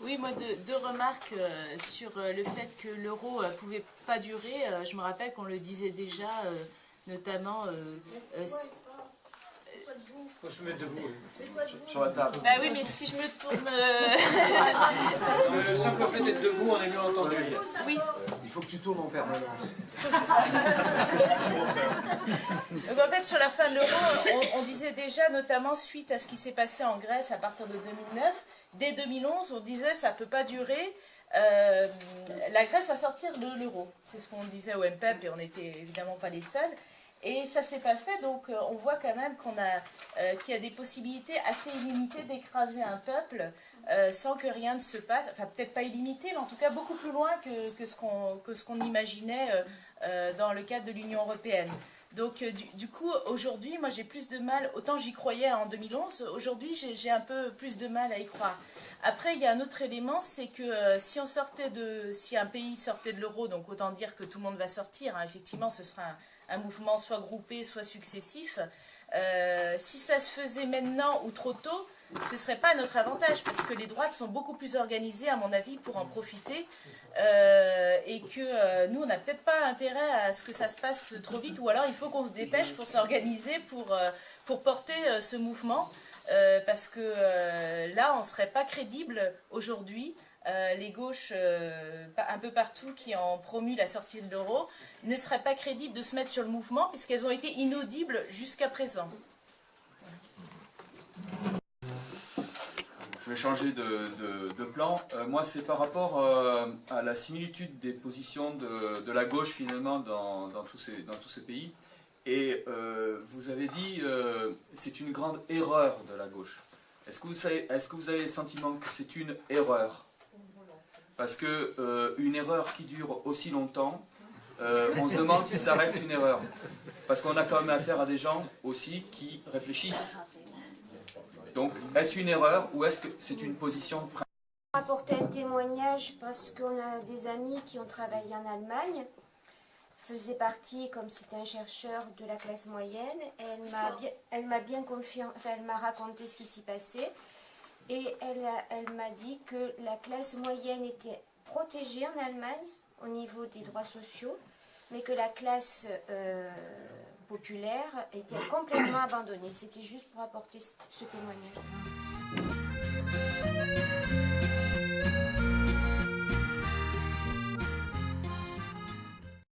Oui, moi, deux remarques sur le fait que l'euro ne pouvait pas durer. Je me rappelle qu'on le disait déjà, notamment... Faut se mettre debout. Sur la table. Bah oui, mais si je me tourne... Le simple fait d'être debout, on est mieux entendu. Oui. Il faut que tu tournes en permanence. Donc en fait, sur la fin de l'euro, on disait déjà, notamment suite à ce qui s'est passé en Grèce à partir de 2009, dès 2011, on disait ça ne peut pas durer, la Grèce va sortir de l'euro. C'est ce qu'on disait au MPEP et on n'était évidemment pas les seuls. Et ça ne s'est pas fait, donc on voit quand même qu'il y a des possibilités assez illimitées d'écraser un peuple sans que rien ne se passe. Enfin, peut-être pas illimité, mais en tout cas beaucoup plus loin que ce qu'on imaginait dans le cadre de l'Union européenne. Donc du coup, aujourd'hui, moi j'ai plus de mal, autant j'y croyais en 2011, aujourd'hui j'ai un peu plus de mal à y croire. Après, il y a un autre élément, c'est que si un pays sortait de l'euro, donc autant dire que tout le monde va sortir, hein, effectivement ce sera un mouvement soit groupé, soit successif. Si ça se faisait maintenant ou trop tôt, ce ne serait pas à notre avantage, parce que les droites sont beaucoup plus organisées, à mon avis, pour en profiter, et que nous, on n'a peut-être pas intérêt à ce que ça se passe trop vite, ou alors il faut qu'on se dépêche pour s'organiser, pour porter ce mouvement, parce que là, on ne serait pas crédible aujourd'hui. Les gauches un peu partout qui ont promu la sortie de l'euro ne seraient pas crédibles de se mettre sur le mouvement puisqu'elles ont été inaudibles jusqu'à présent. Je vais changer de plan. Moi, c'est par rapport à la similitude des positions de la gauche finalement dans tous ces pays. Et vous avez dit c'est une grande erreur de la gauche. Est-ce que vous avez le sentiment que c'est une erreur ? Parce que une erreur qui dure aussi longtemps, on se demande si ça reste une erreur. Parce qu'on a quand même affaire à des gens aussi qui réfléchissent. Donc, est-ce une erreur ou est-ce que c'est une position pratique ? Apporter un témoignage parce qu'on a des amis qui ont travaillé en Allemagne, faisait partie, comme c'est un chercheur, de la classe moyenne. Elle m'a bien confirmé, enfin, elle m'a raconté ce qui s'y passait. Et elle m'a dit que la classe moyenne était protégée en Allemagne au niveau des droits sociaux, mais que la classe populaire était complètement abandonnée. C'était juste pour apporter ce témoignage.